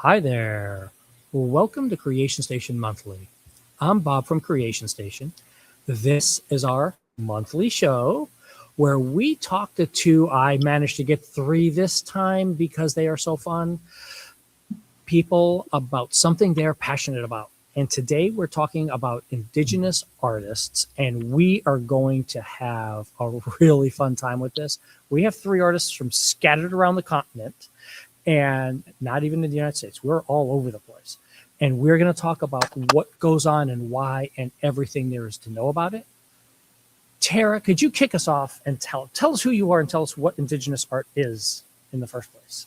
Hi there. Welcome to Creation Station Monthly. I'm Bob from Creation Station. This is our monthly show where we talk to two, I managed to get three this time because they are so fun, people about something they're passionate about. And today we're talking about Indigenous artists, and we are going to have a really fun time with this. We have three artists from scattered around the continent, and not even in the United States. We're all over the place. And we're going to talk about what goes on and why and everything there is to know about it. Tara, could you kick us off and tell us who you are and tell us what Indigenous art is in the first place?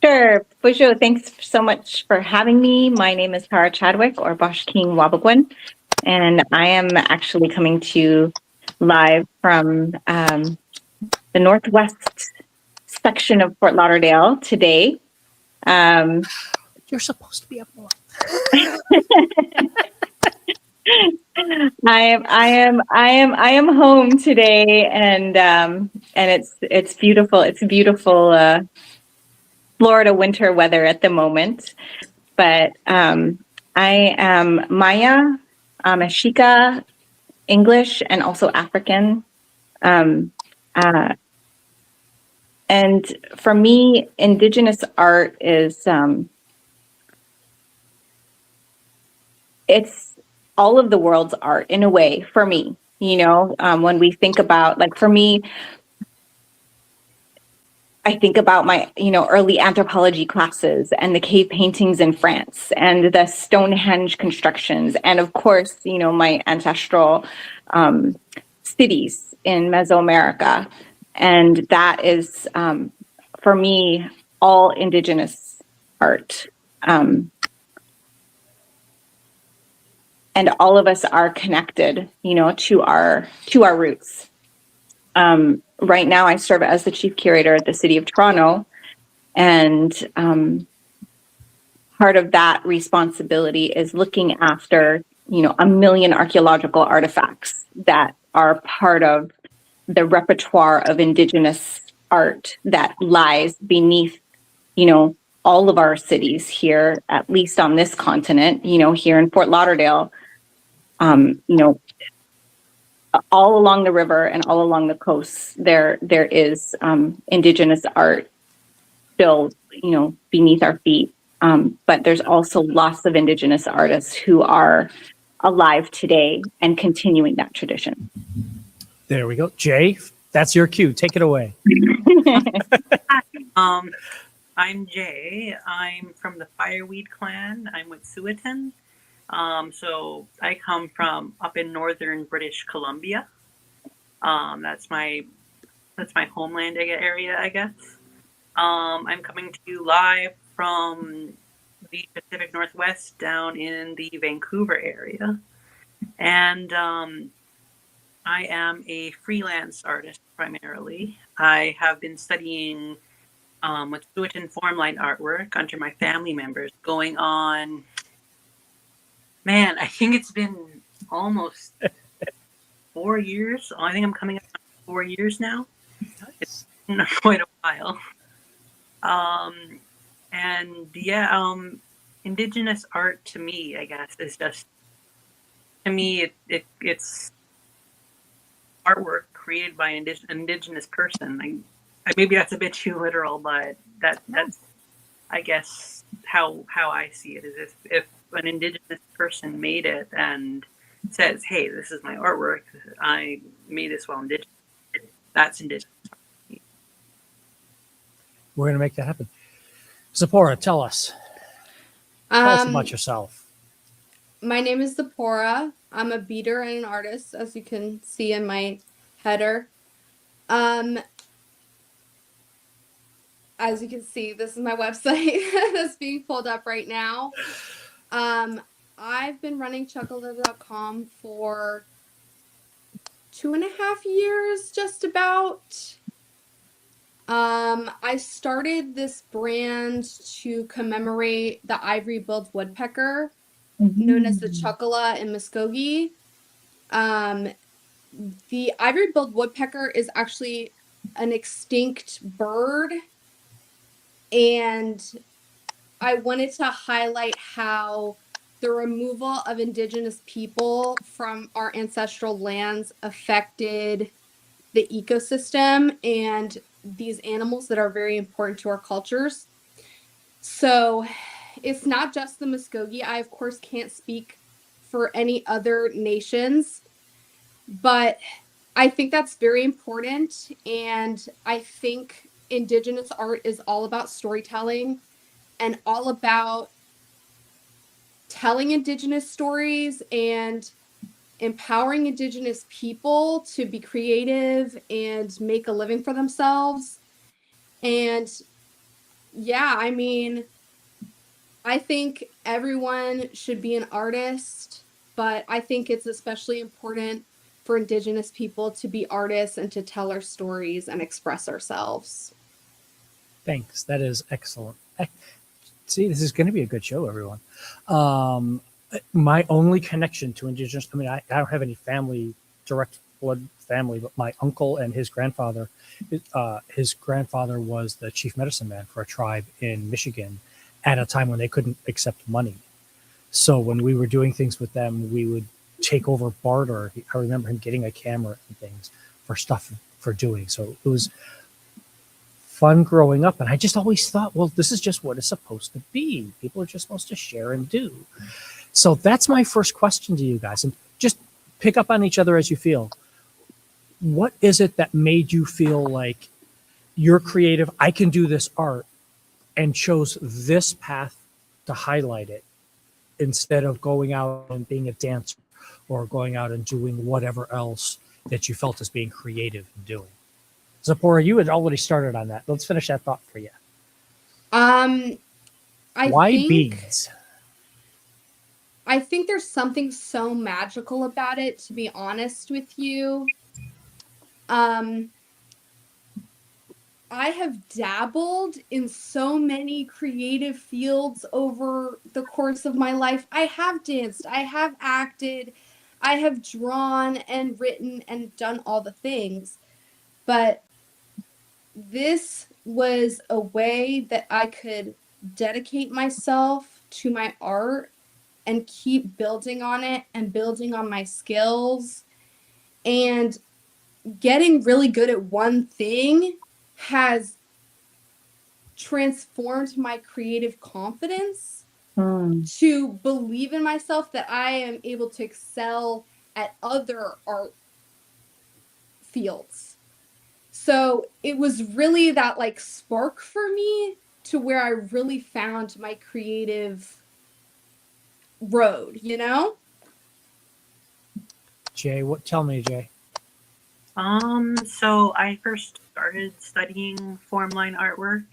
Sure, for sure. Thanks so much for having me. My name is Tara Chadwick, or Bosch King Wabagwan, and I am actually coming to you live from the northwest section of Fort Lauderdale today. You're supposed to be up north. I am home today, and it's beautiful. It's beautiful Florida winter weather at the moment. But I am Maya, Ashika, English, and also African. And for me, Indigenous art is it's all of the world's art in a way for me. You know, when we think about, like, for me, I think about my, early anthropology classes and the cave paintings in France and the Stonehenge constructions. And of course, my ancestral cities in Mesoamerica. And that is, for me, all Indigenous art. And all of us are connected, to our roots. Right now, I serve as the chief curator at the City of Toronto, and part of that responsibility is looking after, 1 million archaeological artifacts that are part of the repertoire of Indigenous art that lies beneath, all of our cities here, at least on this continent, here in Fort Lauderdale, all along the river and all along the coast, there is Indigenous art still, beneath our feet. But there's also lots of Indigenous artists who are alive today and continuing that tradition. There we go. Jay, that's your cue. Take it away. I'm Jay. I'm from the Fireweed clan. I'm with Wet'suwet'en. So I come from up in northern British Columbia. That's my homeland area, I guess. I'm coming to you live from the Pacific Northwest down in the Vancouver area. And I am a freelance artist primarily. I have been studying Wet'suwet'en formline artwork under my family members going on. Man, I think it's been almost 4 years. I think I'm coming up on 4 years now. Nice. It's been quite a while. And yeah, Indigenous art to me, I guess, is just, to me, it's artwork created by an Indigenous person. Maybe that's a bit too literal, but that's, I guess, how I see it, is if an Indigenous person made it and says, hey, this is my artwork, I made this while Indigenous, that's Indigenous. We're going to make that happen. Tzipporah, tell us. Tell us about yourself. My name is Tzipporah. I'm a beater and an artist, as you can see in my header. As you can see, this is my website that's being pulled up right now. I've been running chucklehead.com for 2.5 years, just about. I started this brand to commemorate the ivory-billed woodpecker, known as the Chuckala in Muskogee. The ivory-billed woodpecker is actually an extinct bird, and I wanted to highlight how the removal of Indigenous people from our ancestral lands affected the ecosystem and these animals that are very important to our cultures. So it's not just the Muskogee. I, of course, can't speak for any other nations, but I think that's very important. And I think Indigenous art is all about storytelling and all about telling Indigenous stories and empowering Indigenous people to be creative and make a living for themselves. And yeah, I mean, I think everyone should be an artist, but I think it's especially important for Indigenous people to be artists and to tell our stories and express ourselves. Thanks. That is excellent. See, this is going to be a good show, everyone. My only connection to Indigenous, I mean, I don't have any family, direct blood family, but my uncle and his grandfather was the chief medicine man for a tribe in Michigan at a time when they couldn't accept money. So when we were doing things with them, we would take over barter. I remember him getting a camera and things for stuff for doing. So it was fun growing up. And I just always thought, well, this is just what it's supposed to be. People are just supposed to share and do. So that's my first question to you guys. And just pick up on each other as you feel. What is it that made you feel like you're creative, I can do this art, and chose this path to highlight it instead of going out and being a dancer or going out and doing whatever else that you felt as being creative and doing? Tzipporah, you had already started on that. Let's finish that thought for you. I Why think beads? I think there's something so magical about it, to be honest with you. I have dabbled in so many creative fields over the course of my life. I have danced, I have acted, I have drawn and written and done all the things. But this was a way that I could dedicate myself to my art and keep building on it and building on my skills. And getting really good at one thing has transformed my creative confidence to believe in myself that I am able to excel at other art fields. So it was really that like spark for me to where I really found my creative road, you know? Jay, tell me, Jay. So I first started studying form line artwork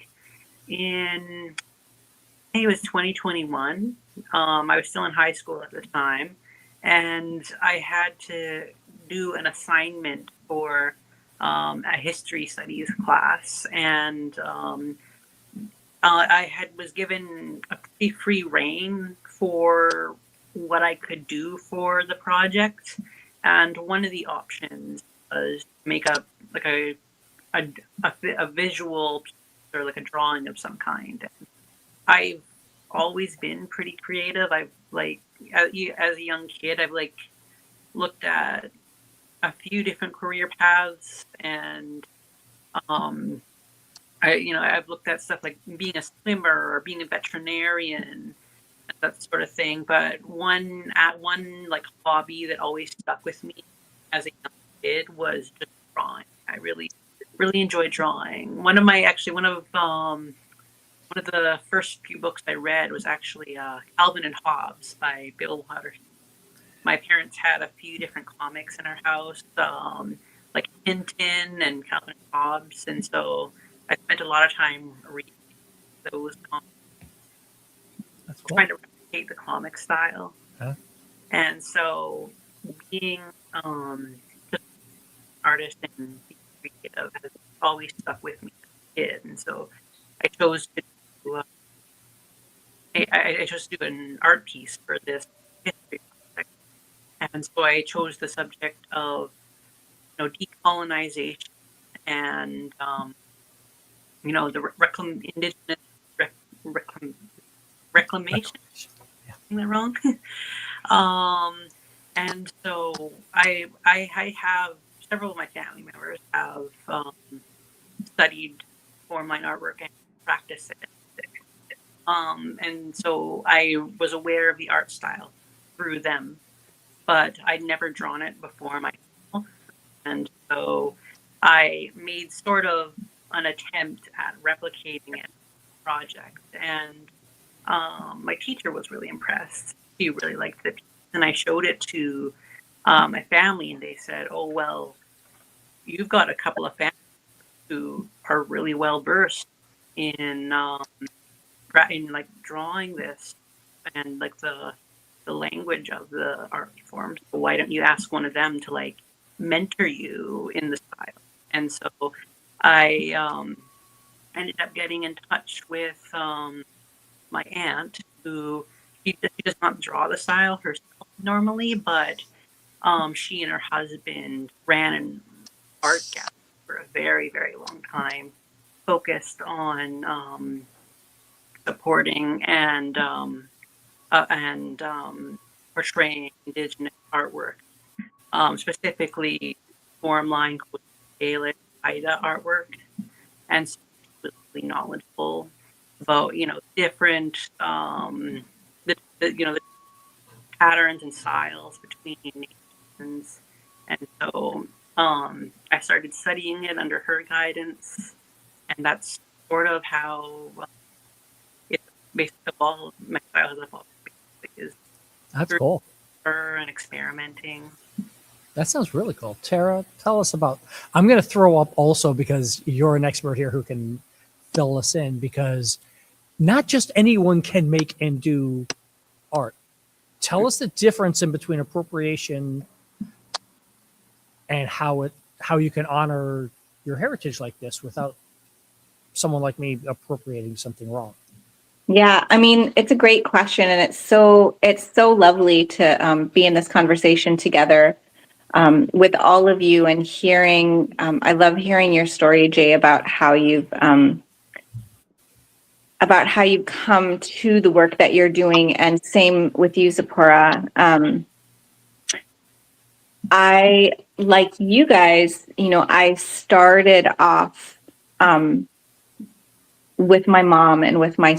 in, I think it was 2021. I was still in high school at the time, and I had to do an assignment for a history studies class, and I was given a pretty free rein for what I could do for the project, and one of the options was to make a visual piece or like a drawing of some kind. I've always been pretty creative. I've like as a young kid, I've like looked at a few different career paths, and I've looked at stuff like being a swimmer or being a veterinarian, that sort of thing. But one like hobby that always stuck with me as a young kid was just drawing. I really enjoyed drawing. One of the first few books I read was actually Calvin and Hobbes by Bill Watterson. My parents had a few different comics in our house, like Tintin and Calvin and Hobbes, and so I spent a lot of time reading those comics. That's cool. Trying to replicate the comic style. Huh? And so being just an artist and being creative has always stuck with me as a kid. And so I chose to do an art piece for this history project. And so I chose the subject of decolonization and the indigenous reclamation. Yeah. Am I wrong? And so I have several of my family members have studied form line artwork and practiced it. And so I was aware of the art style through them, but I'd never drawn it before myself. And so I made sort of an attempt at replicating it in the project. And my teacher was really impressed. She really liked the piece. And I showed it to my family, and they said, "Oh, well, you've got a couple of families who are really well versed in like drawing this and like the language of the art form. So why don't you ask one of them to like mentor you in the style?" And so I ended up getting in touch with my aunt, who she does not draw the style herself normally, but she and her husband ran an art gallery for a very, very long time, focused on supporting and portraying Indigenous artwork, specifically form line, Gaelic, Haida artwork, and so she was really knowledgeable about different the patterns and styles between nations, and so I started studying it under her guidance, and that's sort of how it basically evolved. My style has evolved. Is That's cool. her and experimenting. That sounds really cool. Tara, tell us about. I'm going to throw up also because you're an expert here who can fill us in, because not just anyone can make and do art. Tell us the difference in between appropriation and how you can honor your heritage like this without someone like me appropriating something wrong. Yeah, I mean, it's a great question, and it's so lovely to be in this conversation together with all of you and hearing. I love hearing your story, Jay, about how you've come to the work that you're doing, and same with you, Tzipporah. I, like you guys, I started off with my mom and with my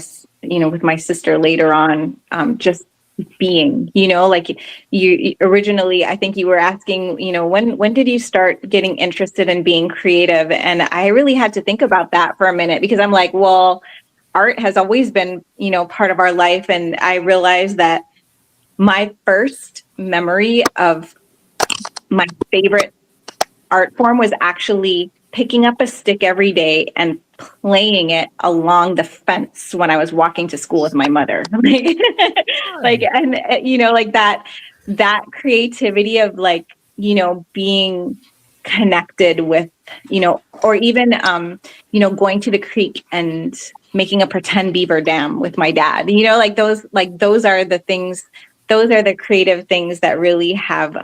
sister later on, just being, like you originally, I think you were asking, when did you start getting interested in being creative? And I really had to think about that for a minute, because I'm like, well, art has always been, part of our life. And I realized that my first memory of my favorite art form was actually picking up a stick every day and playing it along the fence when I was walking to school with my mother. Like that creativity of being connected with, or even, going to the creek and making a pretend beaver dam with my dad, those are the things, those are the creative things that really have,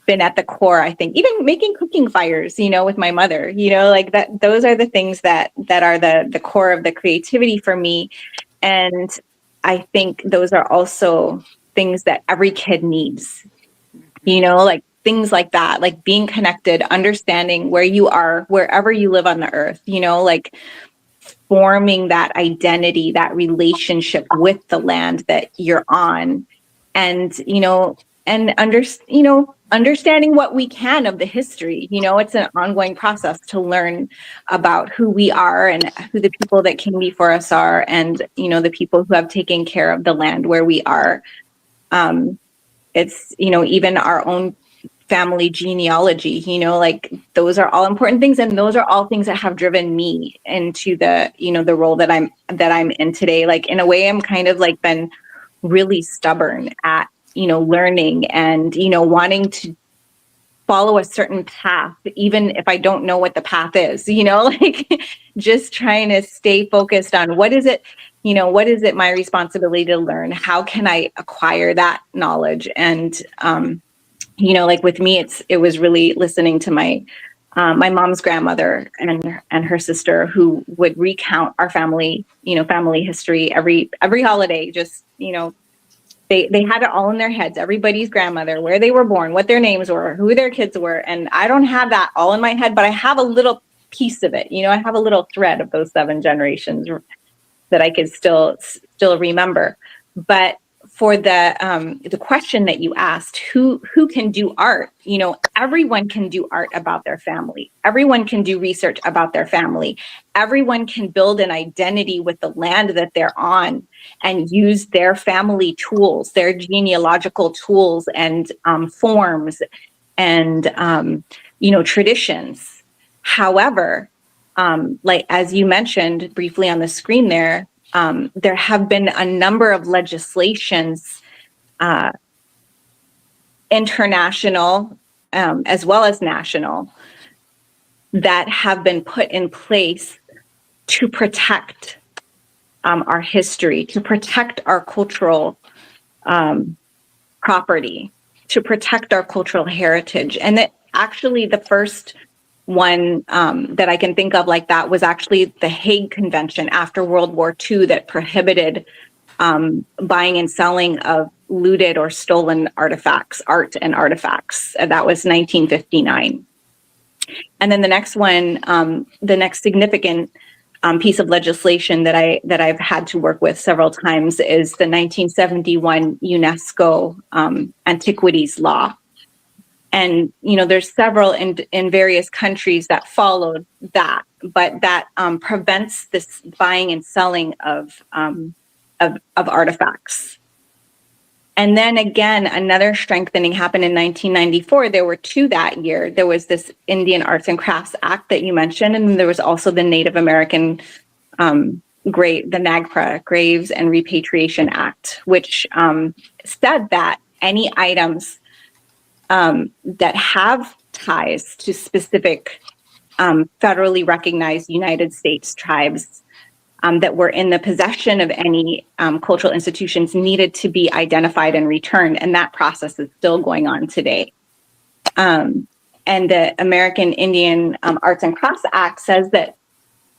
been at the core. I think even making cooking fires, with my mother, that, those are the things that are the core of the creativity for me. And I think those are also things that every kid needs, things like that, like being connected, understanding where you are, wherever you live on the earth, forming that identity, that relationship with the land that you're on, and, understanding what we can of the history. It's an ongoing process to learn about who we are and who the people that came before us are, and, the people who have taken care of the land where we are. It's, even our own family genealogy, those are all important things. And those are all things that have driven me into the, the role that I'm in today. In a way, I'm kind of been really stubborn at, learning and, wanting to follow a certain path, even if I don't know what the path is, just trying to stay focused on what is it my responsibility to learn? How can I acquire that knowledge? And, with me, it was really listening to my my mom's grandmother and her sister, who would recount our family, family history every holiday. Just, they had it all in their heads, everybody's grandmother, where they were born, what their names were, who their kids were. And I don't have that all in my head, but I have a little piece of it. I have a little thread of those 7 generations that I could still remember. But for the question that you asked, who can do art? Everyone can do art about their family. Everyone can do research about their family. Everyone can build an identity with the land that they're on and use their family tools, their genealogical tools and forms and traditions. However, like as you mentioned briefly on the screen there have been a number of legislations, international as well as national, that have been put in place to protect our history, to protect our cultural property, to protect our cultural heritage. And that actually the first one that I can think of like that was actually the Hague Convention after World War II that prohibited buying and selling of looted or stolen artifacts, art and artifacts. That was 1959. And then the next one, the next significant piece of legislation that I've had to work with several times is the 1971 UNESCO Antiquities Law. And, there's several in various countries that followed that, but that prevents this buying and selling of artifacts. And then again, another strengthening happened in 1994. There were 2 that year. There was this Indian Arts and Crafts Act that you mentioned, and there was also the Native American the NAGPRA Graves and Repatriation Act, which said that any items that have ties to specific federally recognized United States tribes that were in the possession of any cultural institutions needed to be identified and returned. And that process is still going on today. And the American Indian Arts and Crafts Act says that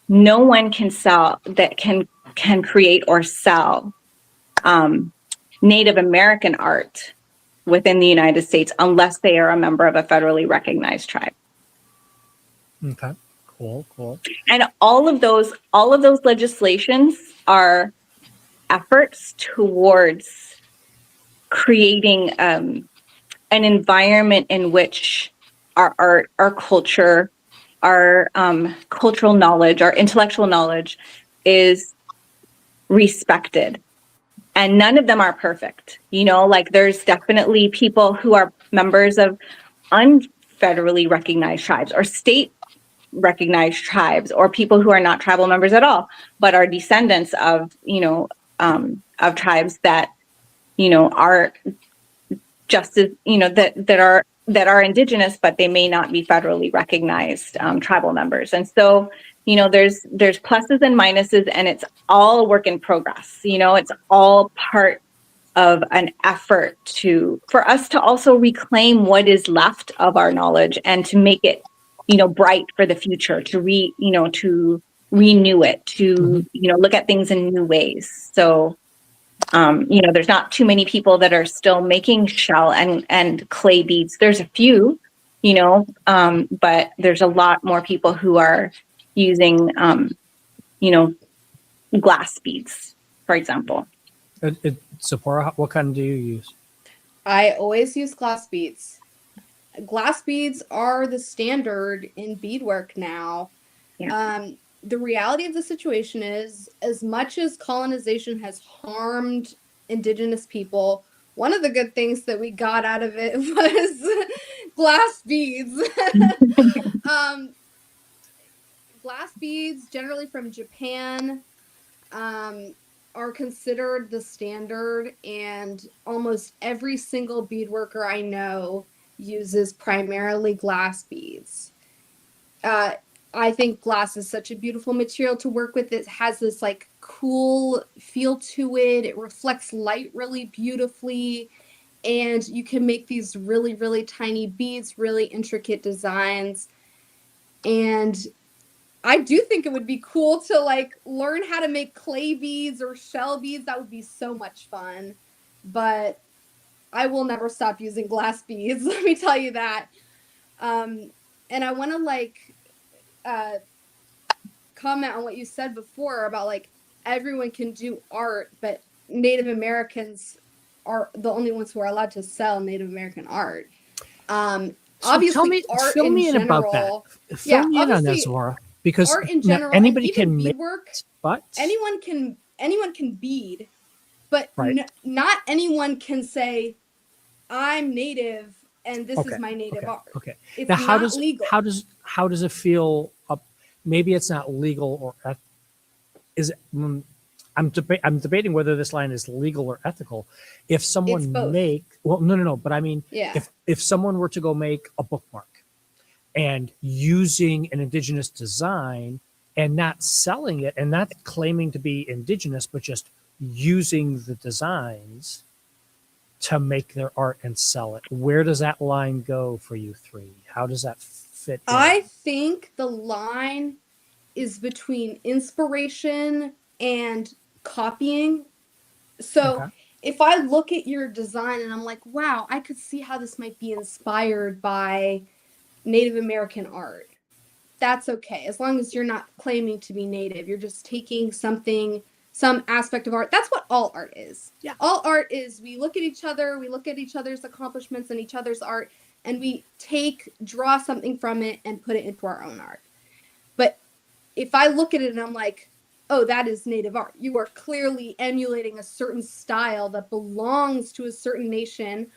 no one can create or sell Native American art within the United States unless they are a member of a federally recognized tribe. Okay, cool. And all of those legislations are efforts towards creating an environment in which our art, our culture, our cultural knowledge, our intellectual knowledge is respected. And none of them are perfect. Like there's definitely people who are members of unfederally recognized tribes or state recognized tribes, or people who are not tribal members at all, but are descendants of, of tribes that, are just as, that are indigenous, but they may not be federally recognized tribal members. And so, there's pluses and minuses, and it's all a work in progress. It's all part of an effort for us to also reclaim what is left of our knowledge and to make it, bright for the future, to renew it, to, look at things in new ways. So, there's not too many people that are still making shell and clay beads. There's a few, but there's a lot more people who are using, glass beads, for example. Tzipporah, what kind do you use? I always use glass beads. Glass beads are the standard in beadwork now. Yeah. The reality of the situation is, as much as colonization has harmed indigenous people, one of the good things that we got out of it was glass beads. Glass beads, generally from Japan, are considered the standard, and almost every single beadworker I know uses primarily glass beads. I think glass is such a beautiful material to work with. It has this like cool feel to it. It reflects light really beautifully, and you can make these really, really tiny beads, really intricate designs. And I do think it would be cool to like learn how to make clay beads or shell beads. That would be so much fun. But I will never stop using glass beads. Let me tell you that. And I want to like comment on what you said before about like everyone can do art, but Native Americans are the only ones who are allowed to sell Native American art. So Obviously, art fill in me in about that. general. Fill Yeah, me in on that, obviously, Zora, because art in general, and anybody even can make beadwork. it, but Anyone can bead, but right. not anyone can say I'm Native and this Okay. is my Native art. Okay. It's Now, not legal. how does it feel? Maybe it's not legal or is it? I'm debating whether this line is legal or ethical. If It's someone both. no, but I mean, Yeah. if someone were to go make a bookmark and using an indigenous design and not selling it and not claiming to be indigenous, but just using the designs to make their art and sell it. Where does that line go for you three? How does that fit in? I think the line is between inspiration and copying. So Okay. if I look at your design and I'm like, wow, I could see how this might be inspired by Native American art. That's okay. As long as you're not claiming to be Native, you're just taking something, some aspect of art. That's what all art is. Yeah. All art is we look at each other, we look at each other's accomplishments and each other's art, and we draw something from it and put it into our own art. But if I look at it and I'm like, oh, that is Native art, you are clearly emulating a certain style that belongs to a certain nation.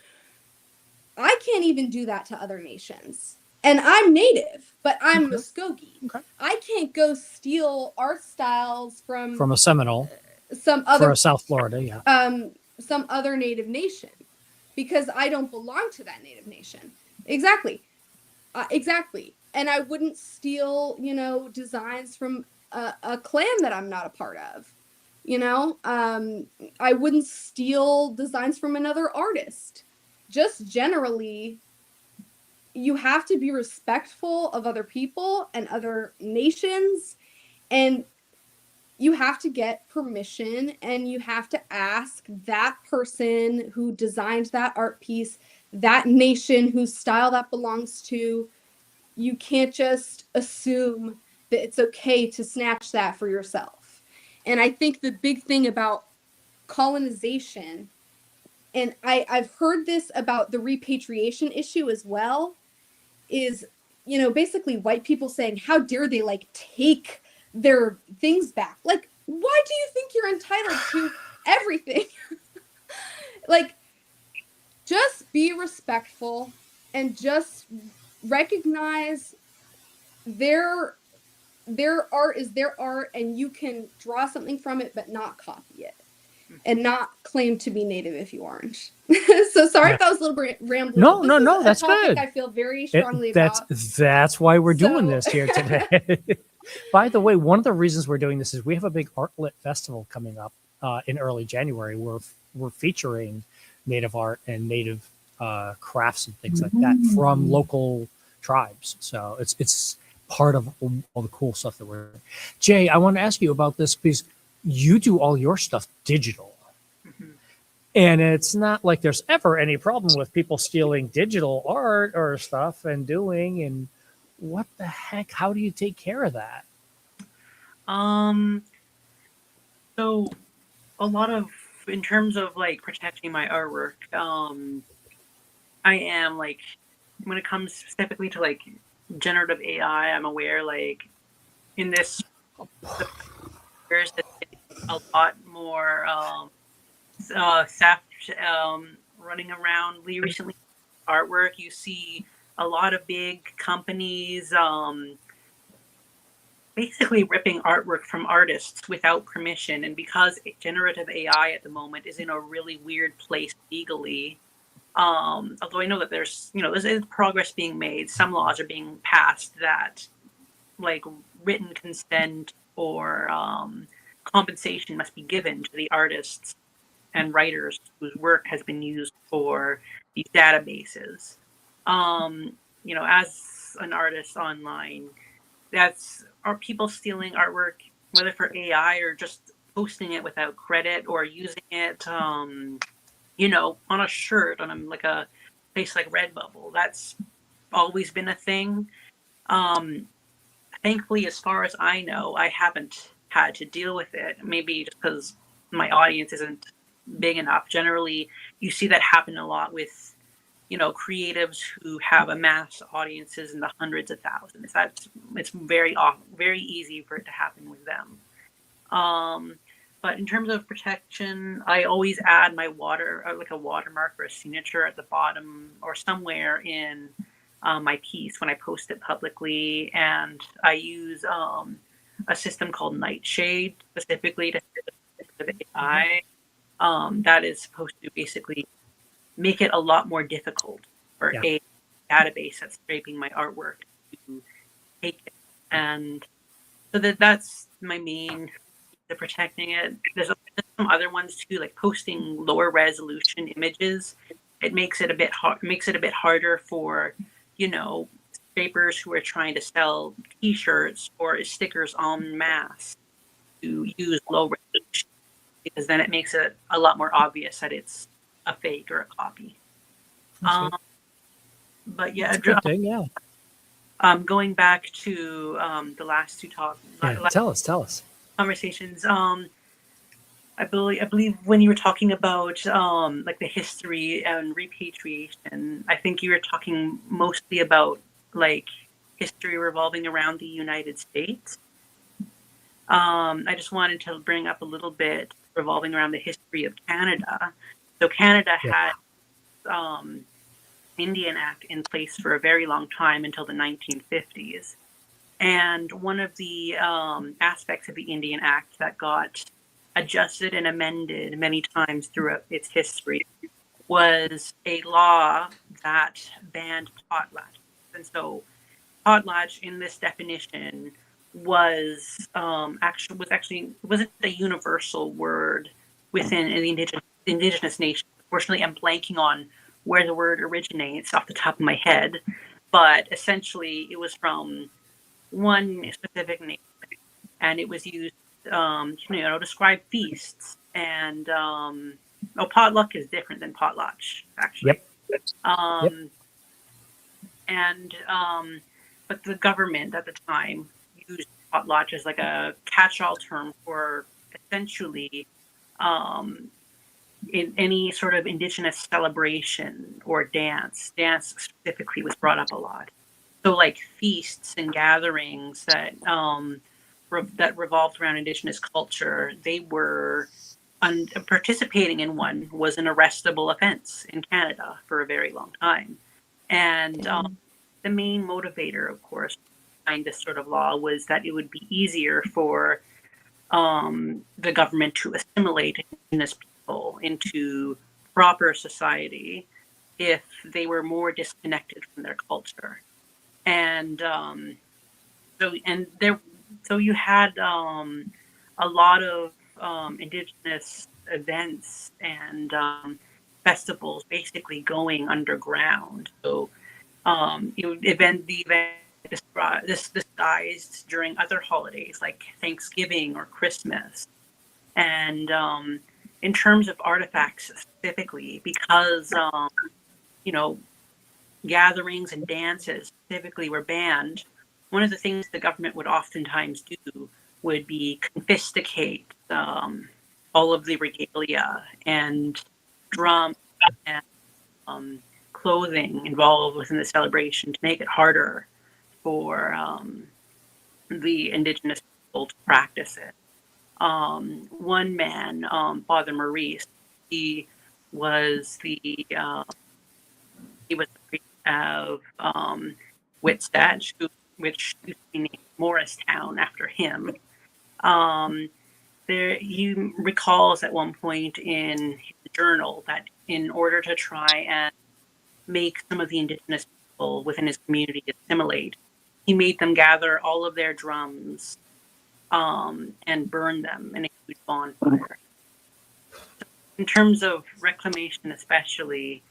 I can't even do that to other nations. And I'm Native, but I'm Okay. Muskogee. Okay. I can't go steal art styles from a Seminole some for other a South Florida, yeah. some other Native nation because I don't belong to that Native nation. Exactly. Exactly. And I wouldn't steal, designs from a clan that I'm not a part of. I wouldn't steal designs from another artist. Just generally, you have to be respectful of other people and other nations, and you have to get permission and you have to ask that person who designed that art piece, that nation whose style that belongs to. You can't just assume that it's okay to snatch that for yourself. And I think the big thing about colonization, and I've heard this about the repatriation issue as well, is, basically white people saying, how dare they like take their things back? Like, why do you think you're entitled to everything? Like, just be respectful and just recognize their art is their art, and you can draw something from it but not copy it and not claim to be Native if you aren't. So sorry if that was a little bit rambling. No, that's good. I feel very strongly about. That's why we're doing this here today. By the way, one of the reasons we're doing this is we have a big Artlit festival coming up in early January. We're featuring Native art and Native crafts and things like that from local tribes. So it's part of all the cool stuff that we're doing. Jay, I want to ask you about this because you do all your stuff digital. And it's not like there's ever any problem with people stealing digital art or stuff and doing. And what the heck? How do you take care of that? So a lot of, in terms of like protecting my artwork, I am like, when it comes specifically to like generative AI, I'm aware like in this there's a lot more staff running around recently. Artwork, you see a lot of big companies basically ripping artwork from artists without permission, and because generative AI at the moment is in a really weird place legally, although I know that there's progress being made, some laws are being passed that like written consent or compensation must be given to the artists and writers whose work has been used for these databases. As an artist online, are people stealing artwork, whether for AI or just posting it without credit or using it, you know, on a shirt on like a place like Redbubble. That's always been a thing. Um, Thankfully, as far as I know, I haven't had to deal with it. Maybe just because my audience isn't big enough. Generally, you see that happen a lot with, you know, creatives who have amassed audiences in the hundreds of thousands. It's very easy for it to happen with them. But in terms of protection, I always add my like a watermark or a signature at the bottom or somewhere in my piece when I post it publicly. And I use a system called Nightshade specifically to the AI. That is supposed to basically make it a lot more difficult for a database that's scraping my artwork to take it. And so that's my main to protecting it. There's some other ones too, like posting lower resolution images. It makes it a bit harder for, you know, scrapers who are trying to sell T-shirts or stickers en masse to use low resolution, because then it makes it a lot more obvious that it's a fake or a copy. But yeah, yeah. Going back to the last two talks. Yeah, tell us. Conversations. I believe when you were talking about like the history and repatriation, I think you were talking mostly about like history revolving around the United States. I just wanted to bring up a little bit revolving around the history of Canada. So Canada had Indian Act in place for a very long time until the 1950s. And one of the aspects of the Indian Act that got adjusted and amended many times throughout its history was a law that banned potlatch. And so potlatch in this definition wasn't a universal word within the indigenous nation. Unfortunately, I'm blanking on where the word originates off the top of my head, but essentially it was from one specific nation, and it was used, to describe feasts. And potluck is different than potlatch, actually. And but the government at the time used potlatch as like a catch-all term for essentially in any sort of indigenous celebration or dance. Dance specifically was brought up a lot. So like feasts and gatherings that that revolved around indigenous culture, they were participating in one was an arrestable offense in Canada for a very long time. And the main motivator, of course, behind this sort of law was that it would be easier for the government to assimilate indigenous people into proper society if they were more disconnected from their culture. And so you had a lot of indigenous events and festivals basically going underground. So the event disguised during other holidays like Thanksgiving or Christmas. And in terms of artifacts specifically, because gatherings and dances typically were banned, one of the things the government would oftentimes do would be confiscate all of the regalia and drums and clothing involved within the celebration to make it harder for the indigenous people to practice it. One man, Father Maurice, he was the priest of Whitstach, which used to be named Morristown after him. He recalls at one point in his journal that in order to try and make some of the indigenous people within his community assimilate, he made them gather all of their drums and burn them in a huge bonfire. So in terms of reclamation especially,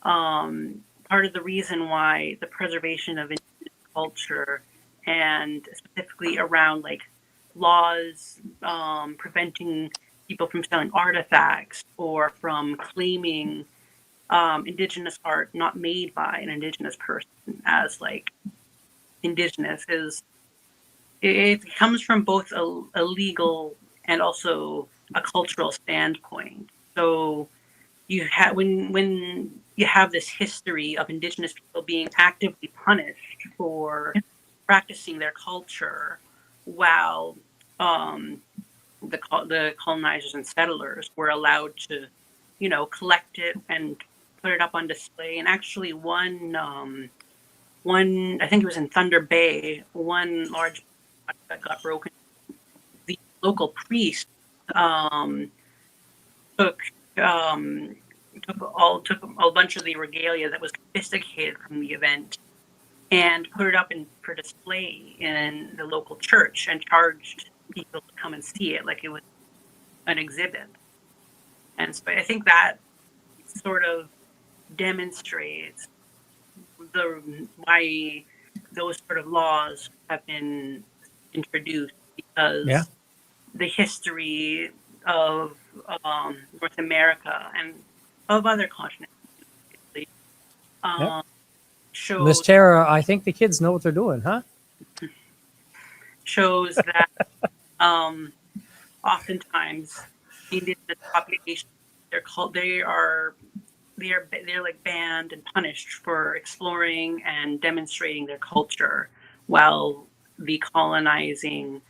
part of the reason why the preservation of indigenous culture and specifically around like laws preventing people from selling artifacts or from claiming Indigenous art not made by an Indigenous person as like Indigenous is. It comes from both a legal and also a cultural standpoint. So you have when you have this history of Indigenous people being actively punished for practicing their culture, while the colonizers and settlers were allowed to, you know, collect it and put it up on display. And actually, one I think it was in Thunder Bay, one large that got broken. The local priest took took a bunch of the regalia that was confiscated from the event and put it up for display in the local church and charged people to come and see it like it was an exhibit. And so I think that sort of demonstrates why those sort of laws have been introduced, because the history of North America and of other continents shows. Miss Tara, I think the kids know what they're doing, huh? Shows that oftentimes the Indigenous population, they're like banned and punished for exploring and demonstrating their culture, while the colonizing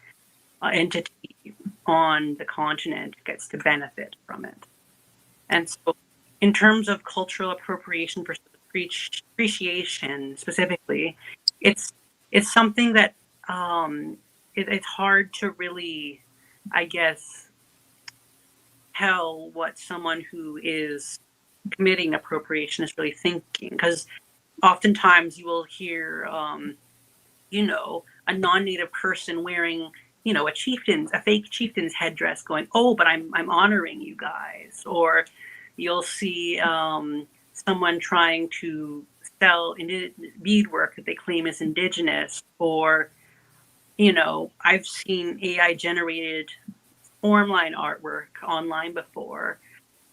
entity on the continent gets to benefit from it. And so in terms of cultural appropriation versus appreciation specifically, it's something that it's hard to really, I guess, tell what someone who is committing appropriation is really thinking, because oftentimes you will hear you know, a non-native person wearing, you know, a fake chieftain's headdress going, oh, but I'm honoring you guys. Or you'll see someone trying to sell beadwork that they claim is Indigenous. Or, you know, I've seen AI generated formline artwork online before.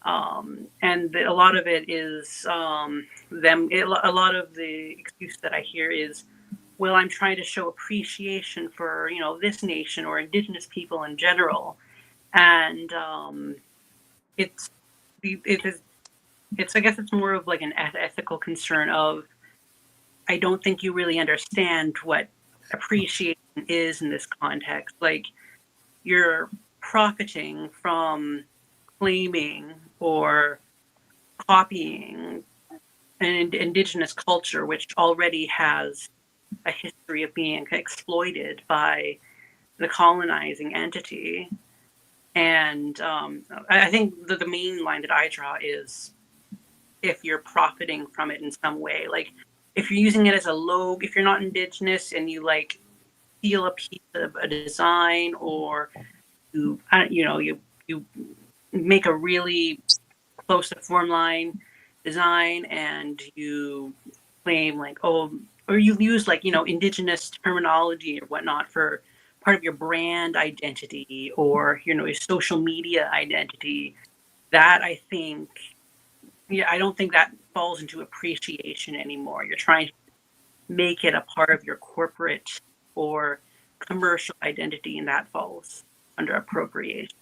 And a lot of it is a lot of the excuse that I hear is, well, I'm trying to show appreciation for, you know, this nation or Indigenous people in general. And it's I guess it's more of like an ethical concern of, I don't think you really understand what appreciation is in this context. Like, you're profiting from claiming or copying an Indigenous culture, which already has a history of being exploited by the colonizing entity. And I think the main line that I draw is, if you're profiting from it in some way, like if you're using it as a logo, if you're not Indigenous and you like steal a piece of a design, or you make a really close to form line design and you claim like, oh, or you use like, you know, Indigenous terminology or whatnot for part of your brand identity, or, you know, your social media identity, that I think, I don't think that falls into appreciation anymore. You're trying to make it a part of your corporate or commercial identity, and that falls under appropriation.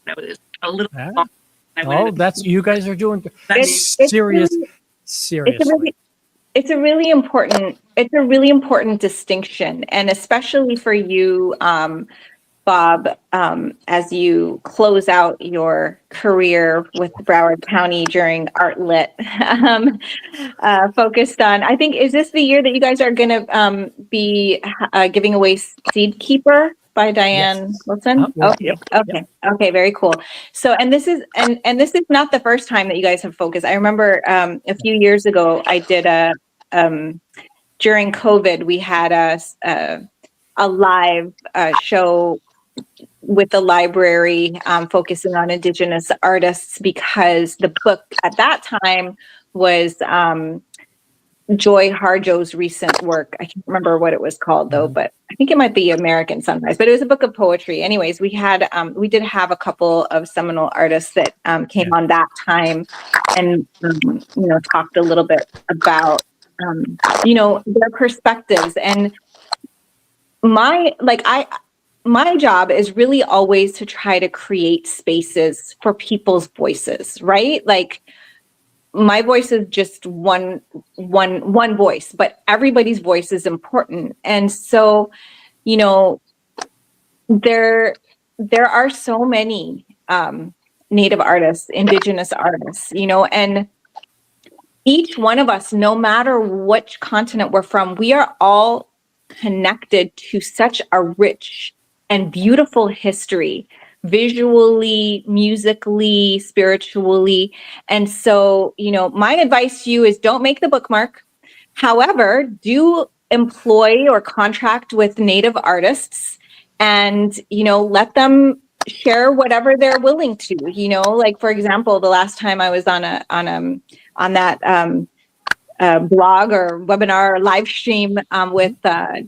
That was a little. That's, you guys are doing seriously. It's a really important distinction, and especially for you, Bob, as you close out your career with Broward County during Art Lit, focused on, I think, is this the year that you guys are going to be giving away Seed Keeper by Diane Wilson? Okay, very cool. So, and this is not the first time that you guys have focused. I remember a few years ago, I did during COVID, we had a live show with the library focusing on Indigenous artists, because the book at that time was Joy Harjo's recent work. I can't remember what it was called though, but I think it might be American Sunrise, but it was a book of poetry. Anyways, we did have a couple of seminal artists that came on that time and, talked a little bit about, their perspectives. And my job is really always to try to create spaces for people's voices, right? Like, my voice is just one voice, but everybody's voice is important. And so, there are so many Native artists, Indigenous artists, and each one of us, no matter which continent we're from, we are all connected to such a rich and beautiful history, visually, musically, spiritually. And so, my advice to you is don't make the bookmark. However, do employ or contract with Native artists and, let them share whatever they're willing to, like, for example, the last time I was on that blog or webinar or live stream with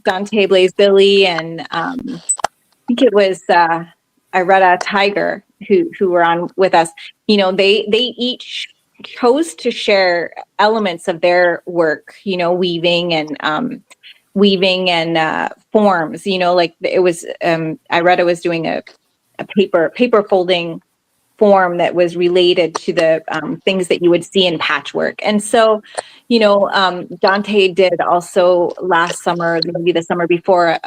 Dante Blaze Billy and I think it was Iretta Tiger who were on with us. They each chose to share elements of their work, weaving and forms, like it was Iretta was doing a paper folding form that was related to the things that you would see in patchwork. And so, Dante did also last summer, maybe the summer before,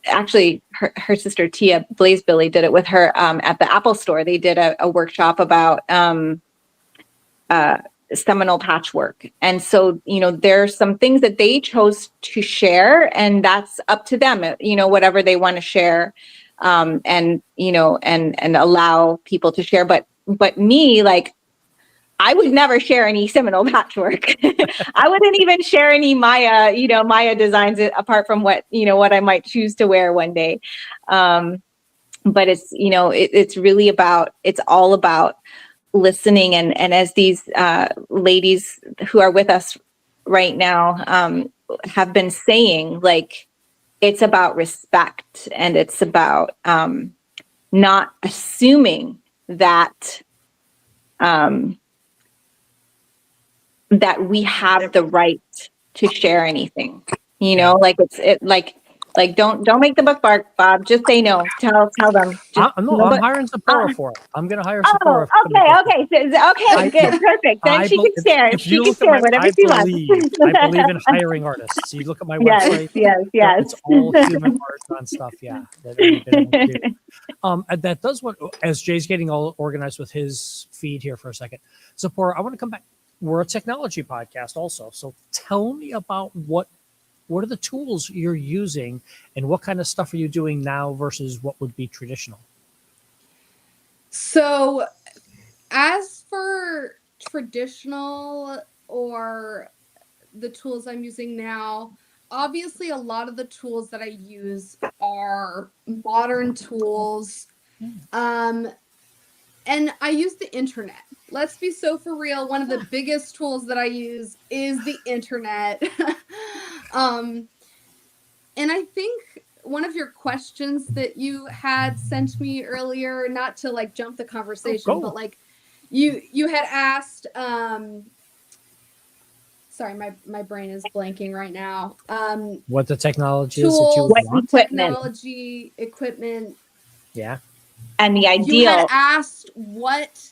actually her sister Tia Blaze Billy did it with her at the Apple store. They did a workshop about seminal patchwork. And so, there's some things that they chose to share, and that's up to them, whatever they want to share. And allow people to share. But me, like, I would never share any Seminole patchwork. I wouldn't even share any Maya designs apart from what I might choose to wear one day. But it's, it's really it's all about listening. And as these ladies who are with us right now have been saying, like, it's about respect, and it's about not assuming that that we have the right to share anything. Like don't make the bookmark, Bob. Just say no. Tell them. I'm hiring Tzipporah for it. I'm going to hire Tzipporah. Okay. Good, perfect. Then she can share. She can share whatever she wants. I believe in hiring artists. You look at my website. Yes. It's all human art on stuff. Yeah. That does what, as Jay's getting all organized with his feed here for a second. Tzipporah, I want to come back. We're a technology podcast also. So tell me about what are the tools you're using and what kind of stuff are you doing now versus what would be traditional? So as for traditional or the tools I'm using now, obviously a lot of the tools that I use are modern tools. And I use the internet. Let's be so for real. One of the biggest tools that I use is the internet. And I think one of your questions that you had sent me earlier, not to like jump the conversation, but like you had asked, sorry, my brain is blanking right now. What the technology tools, is that you want? Technology, equipment. Yeah. And the ideal. You had asked what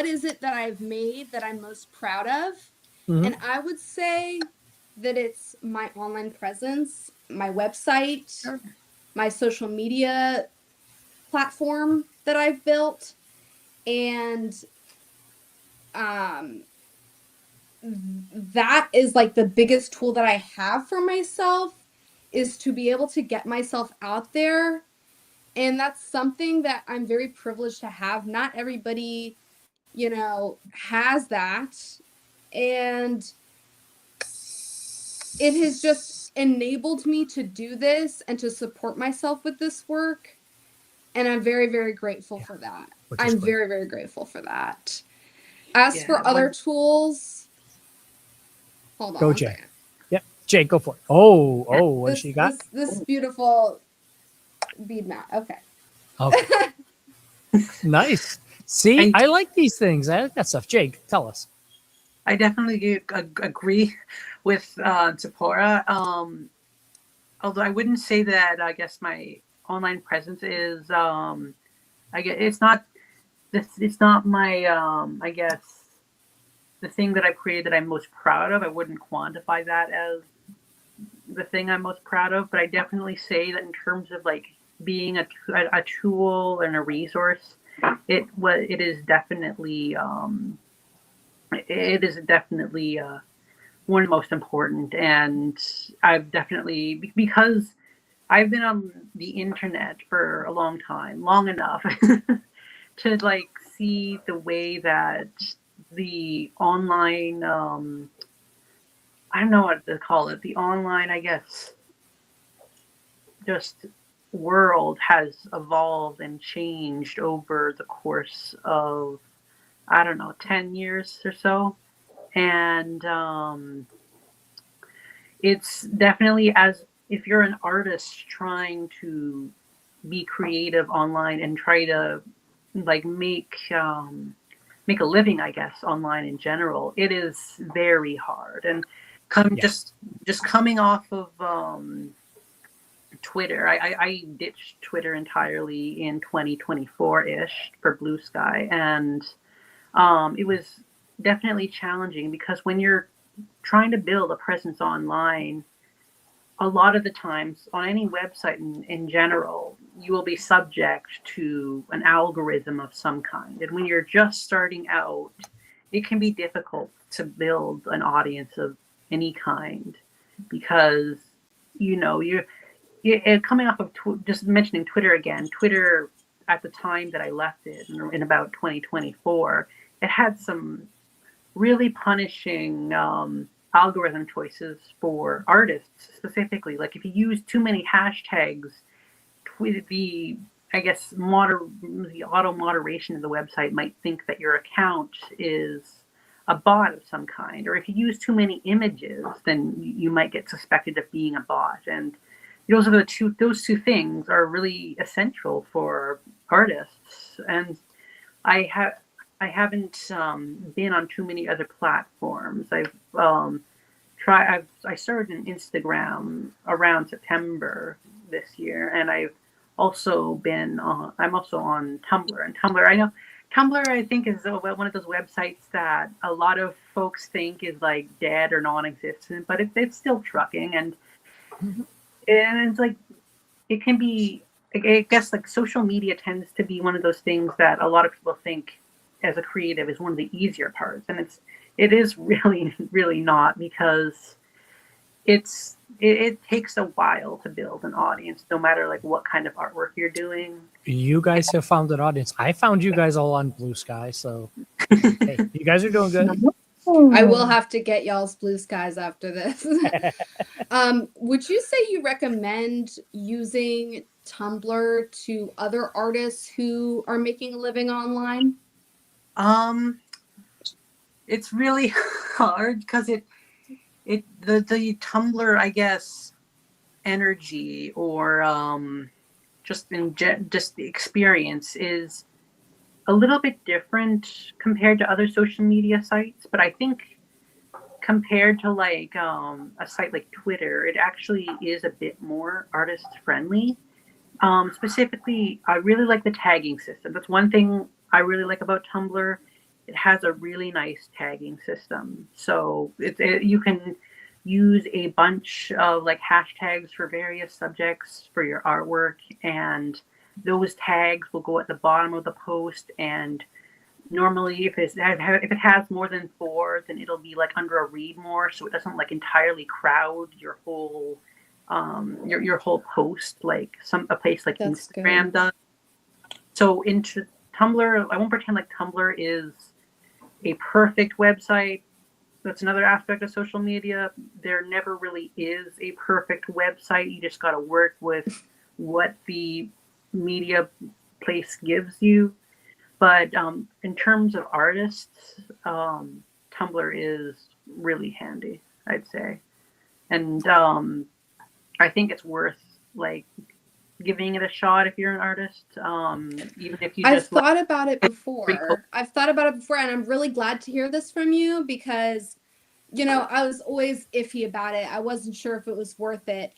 is it that I've made that I'm most proud of? Mm-hmm. And I would say that it's my online presence, my website, my social media platform that I've built. And that is like the biggest tool that I have for myself, is to be able to get myself out there. And that's something that I'm very privileged to have. Not everybody, has that. And it has just enabled me to do this and to support myself with this work. And I'm very, very grateful for that. I'm very, very grateful for that. As for other tools, Hold on Go, one Jay. second. Yep, Jay, go for it. Oh, what This, she got? this beautiful bead mat. Okay. Okay, nice. See, And I like these things. I like that stuff. Jake, tell us. I definitely agree with Tzipporah. Although I wouldn't say that I guess my online presence is I guess it's not my I guess the thing that I've created that I'm most proud of. I wouldn't quantify that as the thing I'm most proud of, but I definitely say that in terms of like being a tool and a resource, it is definitely one of the most important. And I've definitely, because I've been on the internet for a long time, long enough to like see the way that the online I don't know what to call it, the online, I guess, just world has evolved and changed over the course of, I don't know, 10 years or so. And it's definitely, as if you're an artist trying to be creative online and try to like make a living, I guess, online in general, it is very hard. And Yeah. just coming off of Twitter, I ditched Twitter entirely in 2024-ish for Blue Sky, and it was definitely challenging because when you're trying to build a presence online, a lot of the times on any website in general, you will be subject to an algorithm of some kind. And when you're just starting out, it can be difficult to build an audience of any kind because, you know, coming off of just mentioning Twitter again, Twitter at the time that I left it in about 2024, it had some really punishing algorithm choices for artists specifically. Like if you use too many hashtags, the I guess the auto moderation of the website might think that your account is a bot of some kind. Or if you use too many images, then you might get suspected of being a bot. And those are those two things are really essential for artists. And I have I haven't been on too many other platforms. I started an Instagram around September this year, and I've also been on. I'm also on Tumblr, and Tumblr. I know Tumblr. I think is one of those websites that a lot of folks think is like dead or non-existent, but it's still trucking, and it's like it can be. I guess like social media tends to be one of those things that a lot of people think as a creative is one of the easier parts, and it is really really not, because it takes a while to build an audience, no matter like what kind of artwork you're doing. You guys have found an audience. I found you guys all on Blue Sky, so hey, you guys are doing good. I will have to get y'all's Blue Skies after this. Would you say you recommend using Tumblr to other artists who are making a living online? It's really hard because the Tumblr, I guess, energy or just just the experience is a little bit different compared to other social media sites. But I think compared to like a site like Twitter, it actually is a bit more artist friendly. Specifically, I really like the tagging system. That's one thing I really like about Tumblr. It has a really nice tagging system. So you can use a bunch of like hashtags for various subjects for your artwork, and those tags will go at the bottom of the post. And normally, if it has more than 4, then it'll be like under a read more, so it doesn't like entirely crowd your whole your whole post like a place like That's Instagram good. does. So into Tumblr, I won't pretend like Tumblr is a perfect website. That's another aspect of social media. There never really is a perfect website. You just got to work with what the media place gives you. But in terms of artists, Tumblr is really handy. I'd say. And I think it's worth like giving it a shot if you're an artist. Even if you I've just thought about it pretty cool. before. I've thought about it before, and I'm really glad to hear this from you because, you know, I was always iffy about it. I wasn't sure if it was worth it.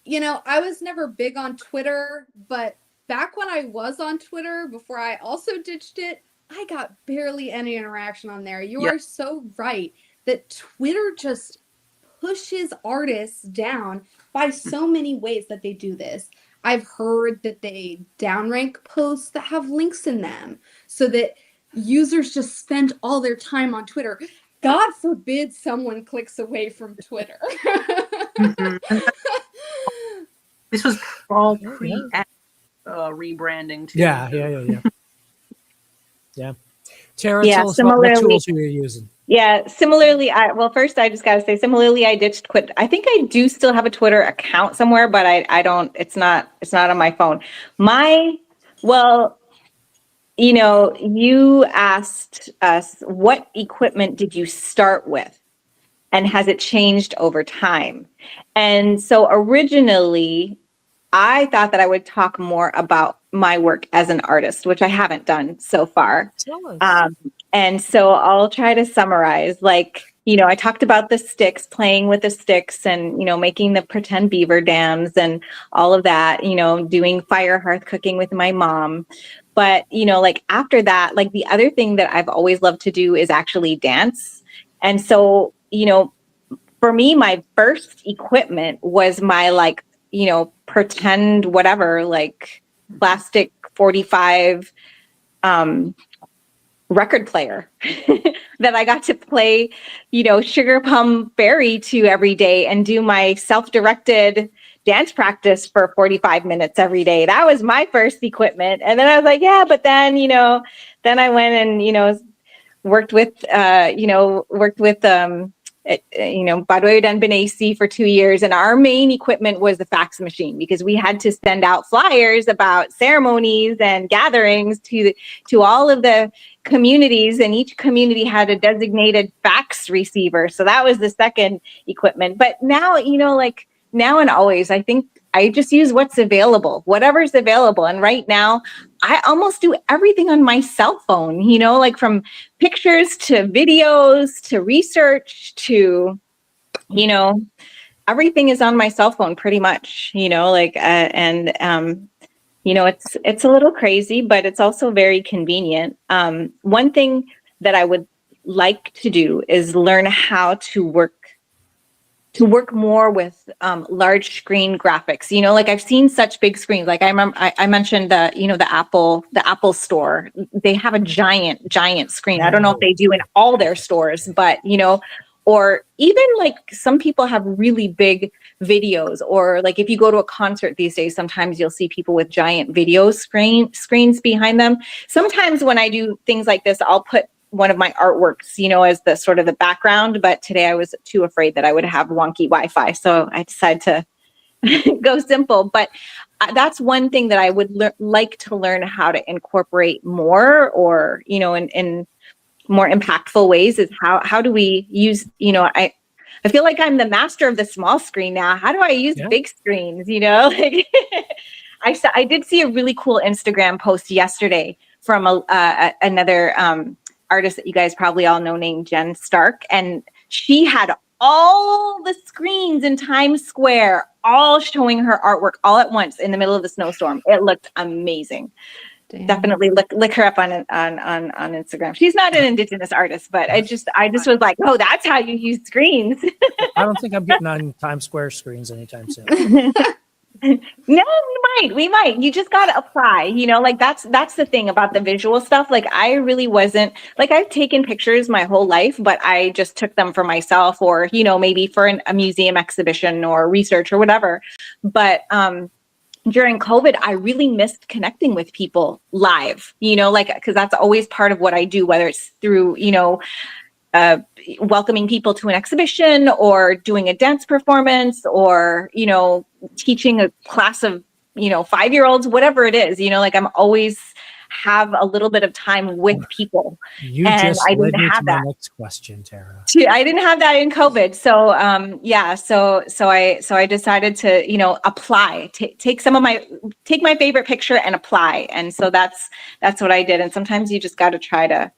You know, I was never big on Twitter, but back when I was on Twitter, before I also ditched it, I got barely any interaction on there. You are so right that Twitter just pushes artists down by so many ways that they do this. I've heard that they downrank posts that have links in them so that users just spend all their time on Twitter. God forbid someone clicks away from Twitter. Mm-hmm. This was all pre rebranding too. Yeah. Tara, Yeah, tell us about what similarly- tools you were using. Yeah, similarly, first I just gotta say, similarly, I ditched quit. I think I do still have a Twitter account somewhere, but I don't, it's not on my phone. You know, you asked us, what equipment did you start with? And has it changed over time? And so originally, I thought that I would talk more about my work as an artist, which I haven't done so far. Tell us. And so I'll try to summarize, like, you know, I talked about the sticks, playing with the sticks and, you know, making the pretend beaver dams and all of that, you know, doing fire hearth cooking with my mom. But, you know, like after that, like the other thing that I've always loved to do is actually dance. And so, you know, for me, my first equipment was my like, you know, pretend whatever, like plastic 45 record player that I got to play, you know, Sugar Plum Fairy to every day and do my self-directed dance practice for 45 minutes every day. That was my first equipment. And then I was like, yeah, but then, you know, then I went and, you know, worked with Broward and Benassi for 2 years. And our main equipment was the fax machine because we had to send out flyers about ceremonies and gatherings to all of the communities, and each community had a designated fax receiver. So that was the second equipment. But now, you know, like now and always, I think I just use what's available, whatever's available. And right now, I almost do everything on my cell phone, you know, like from pictures to videos to research to, you know, everything is on my cell phone pretty much, you know, like, you know, it's a little crazy, but it's also very convenient. One thing that I would like to do is learn how to work more with large screen graphics. You know, like I've seen such big screens. Like I remember I mentioned the Apple store. They have a giant screen. I don't know if they do in all their stores, but you know, or even like some people have really big videos, or like if you go to a concert these days, sometimes you'll see people with giant video screens behind them. Sometimes when I do things like this, I'll put one of my artworks, you know, as the sort of the background, but today I was too afraid that I would have wonky Wi-Fi. So I decided to go simple, but that's one thing that I would like to learn how to incorporate more, or, you know, in more impactful ways, is how do we use, you know, I feel like I'm the master of the small screen now. How do I use big screens, you know? Like I did see a really cool Instagram post yesterday from another artist that you guys probably all know named Jen Stark. And she had all the screens in Times Square, all showing her artwork all at once in the middle of the snowstorm. It looked amazing. Damn. Definitely look her up on Instagram. She's not an Indigenous artist, but I just was like, oh, that's how you use screens. I don't think I'm getting on Times Square screens anytime soon. No, we might. You just got to apply, you know, like that's the thing about the visual stuff. Like I really wasn't, like I've taken pictures my whole life, but I just took them for myself, or, you know, maybe for a museum exhibition or research or whatever. But during COVID, I really missed connecting with people live, you know, like, because that's always part of what I do, whether it's through, you know, welcoming people to an exhibition or doing a dance performance, or, you know, teaching a class of, you know, 5-year-olds, whatever it is, you know, like I'm always have a little bit of time with people. You And just I led didn't me to have my that. next question, Tara. I didn't have that in COVID. So so I decided to, apply, take my favorite picture and apply. And so that's what I did. And sometimes you just got to try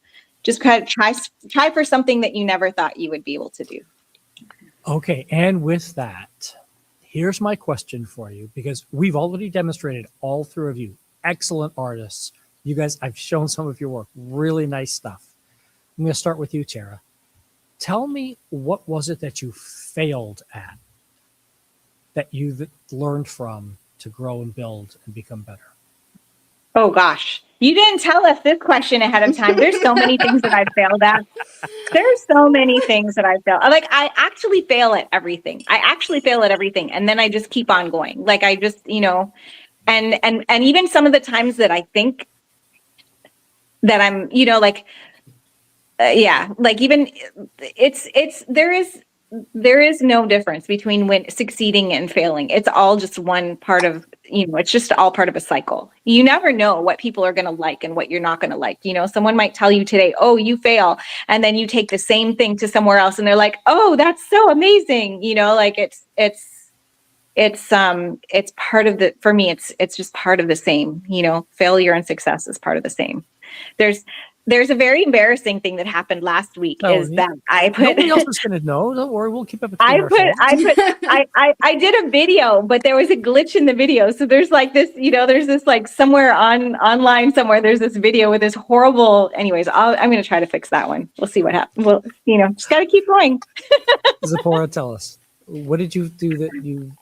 for something that you never thought you would be able to do. Okay, and with that, here's my question for you, because we've already demonstrated all three of you, excellent artists. You guys, I've shown some of your work, really nice stuff. I'm going to start with you, Tara. Tell me, what was it that you failed at that you learned from to grow and build and become better? Oh gosh, you didn't tell us this question ahead of time. There's so many things that I failed at. There's so many things that I fail. Like, I actually fail at everything. And then I just keep on going. Like, I just, and even some of the times that I think that I'm, like, even there is no difference between when succeeding and failing. It's all just one part of, it's just all part of a cycle. You never know what people are going to like and what you're not going to like. Someone might tell you today, oh, you fail. And then you take the same thing to somewhere else and they're like, oh, that's so amazing. Like it's part of for me, it's just part of the same, failure and success is part of the same. There's a very embarrassing thing that happened last week is that I put, nobody else is going to know. Don't worry, we'll keep it between I ourselves. did a video, but there was a glitch in the video. So there's like this, there's this like somewhere online somewhere, there's this video with this horrible, anyways, I'm going to try to fix that one. We'll see what happens. Well, just got to keep going. Tzipporah, tell us, what did you do that you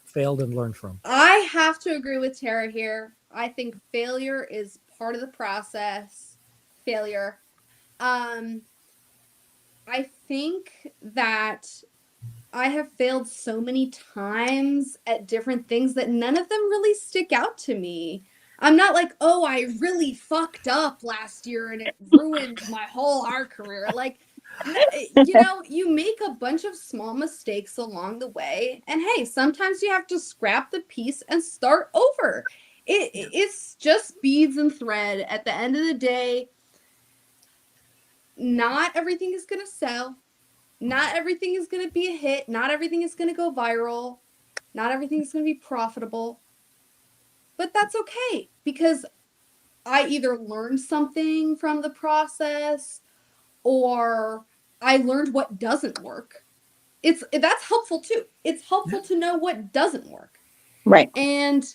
failed and learned from? I have to agree with Tara here. I think failure is part of the process. I think that I have failed so many times at different things that none of them really stick out to me. I'm not like, oh, I really fucked up last year and it ruined my whole art career. Like, you make a bunch of small mistakes along the way. And hey, sometimes you have to scrap the piece and start over. It's just beads and thread. At the end of the day, not everything is going to sell. Not everything is going to be a hit. Not everything is going to go viral. Not everything is going to be profitable. But that's okay, because I either learned something from the process or I learned what doesn't work. That's helpful too. It's helpful to know what doesn't work. Right. And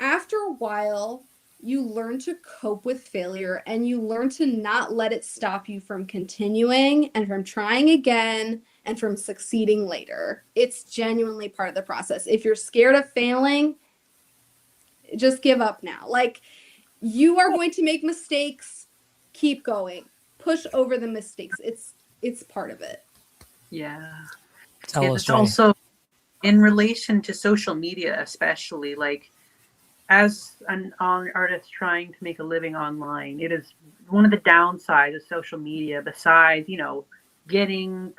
after a while, you learn to cope with failure and you learn to not let it stop you from continuing and from trying again and from succeeding later. It's genuinely part of the process. If you're scared of failing, just give up now. Like, you are going to make mistakes. Keep going. Push over the mistakes. It's part of it. Yeah. Tell us, It's Jay. also in relation to social media, especially, like, as an artist trying to make a living online, it is one of the downsides of social media, besides, getting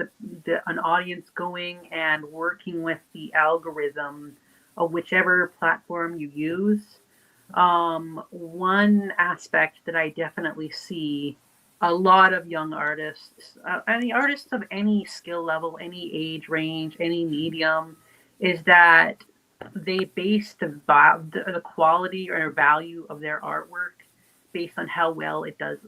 an audience going and working with the algorithm of whichever platform you use. One aspect that I definitely see a lot of young artists, and the artists of any skill level, any age range, any medium, is that they base the quality or value of their artwork based on how well it does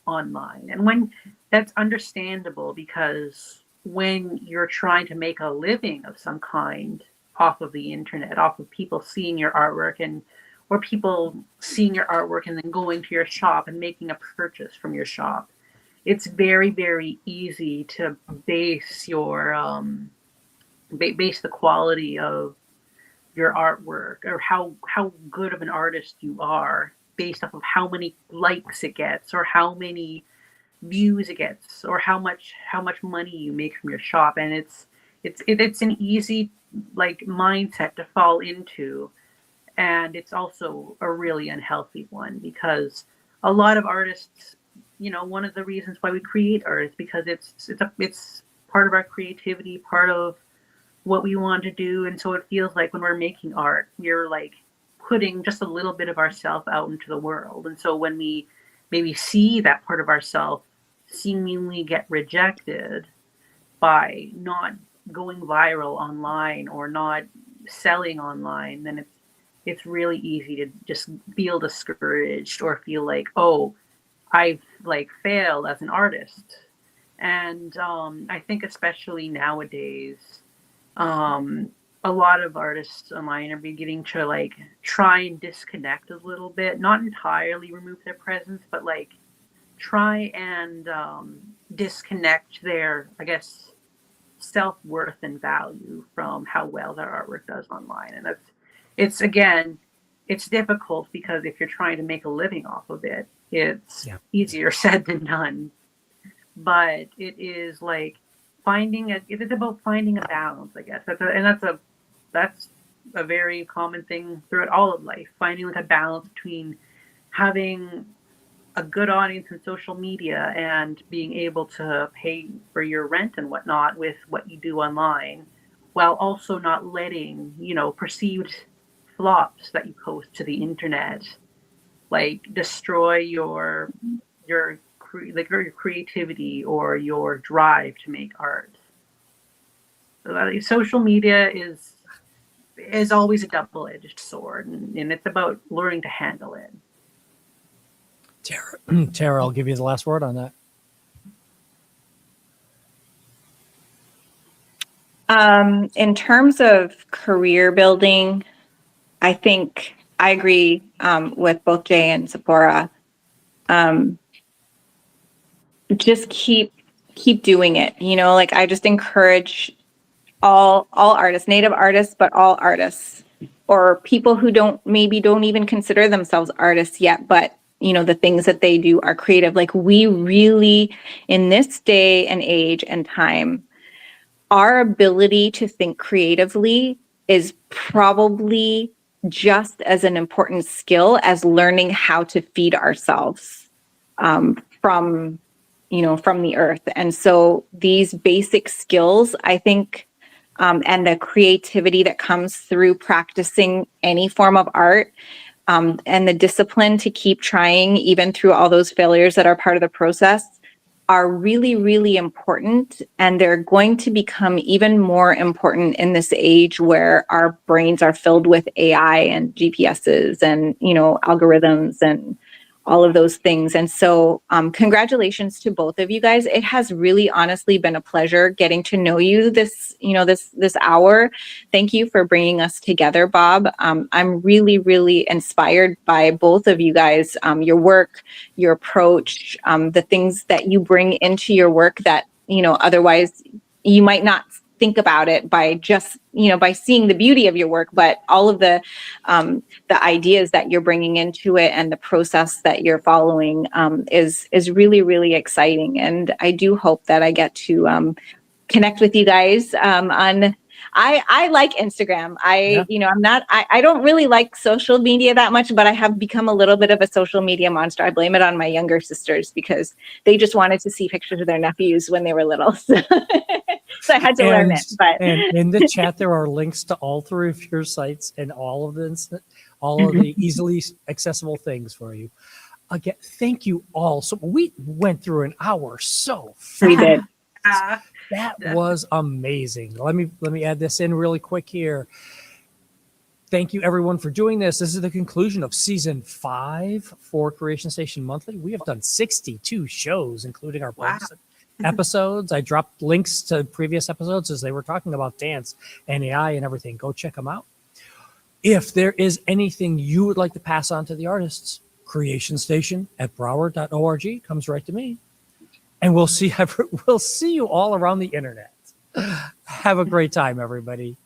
online. And when that's understandable, because when you're trying to make a living of some kind off of the internet, off of people seeing your artwork, or people seeing your artwork and then going to your shop and making a purchase from your shop, it's very, very easy to base base the quality of your artwork, or how good of an artist you are, based off of how many likes it gets, or how many views it gets, or how much money you make from your shop. And it's an easy, like, mindset to fall into, and it's also a really unhealthy one, because a lot of artists, one of the reasons why we create art is because it's part of our creativity, part of what we want to do. And so it feels like when we're making art, we're like putting just a little bit of ourself out into the world. And so when we maybe see that part of ourself seemingly get rejected by not going viral online or not selling online, then it's really easy to just feel discouraged or feel like, oh, I've like failed as an artist. And I think especially nowadays, a lot of artists online are beginning to like try and disconnect a little bit, not entirely remove their presence, but like try and disconnect their, I guess, self-worth and value from how well their artwork does online. And it's difficult because if you're trying to make a living off of it, it's easier said than done. But it is like it is about finding a balance, I guess. That's a very common thing throughout all of life, finding like a balance between having a good audience in social media and being able to pay for your rent and whatnot with what you do online, while also not letting, perceived flops that you post to the internet, like destroy your creativity or your drive to make art. So social media is always a double-edged sword, and it's about learning to handle it. Tara, I'll give you the last word on that. In terms of career building, I think I agree with both Jay and Tzipporah. Just keep doing it. Like I just encourage all artists, native artists, but all artists, or people who don't even consider themselves artists yet, but the things that they do are creative. Like we really, in this day and age and time, our ability to think creatively is probably just as an important skill as learning how to feed ourselves from the earth. And so these basic skills, I think, and the creativity that comes through practicing any form of art, and the discipline to keep trying even through all those failures that are part of the process, are really, really important. And they're going to become even more important in this age where our brains are filled with AI and GPSs and, algorithms and all of those things. And so congratulations to both of you guys. It has really honestly been a pleasure getting to know you this hour. Thank you for bringing us together, Bob. I'm really, really inspired by both of you guys, your work, your approach, the things that you bring into your work that, otherwise you might not think about it by just, by seeing the beauty of your work, but all of the ideas that you're bringing into it and the process that you're following is really, really exciting. And I do hope that I get to connect with you guys on. I like Instagram. I don't really like social media that much, but I have become a little bit of a social media monster. I blame it on my younger sisters because they just wanted to see pictures of their nephews when they were little. So I had to learn it. But and in the chat, there are links to all three of your sites and all of the easily accessible things for you. Again, thank you all. So we went through an hour so fast. We did. That was amazing. Let me add this in really quick here. Thank you everyone for doing this. This is the conclusion of season 5 for Creation Station Monthly. We have done 62 shows, including our bonus episodes. I dropped links to previous episodes as they were talking about dance and AI and everything. Go check them out. If there is anything you would like to pass on to the artists, creationstation@broward.org comes right to me. And we'll see you all around the internet. Have a great time, everybody.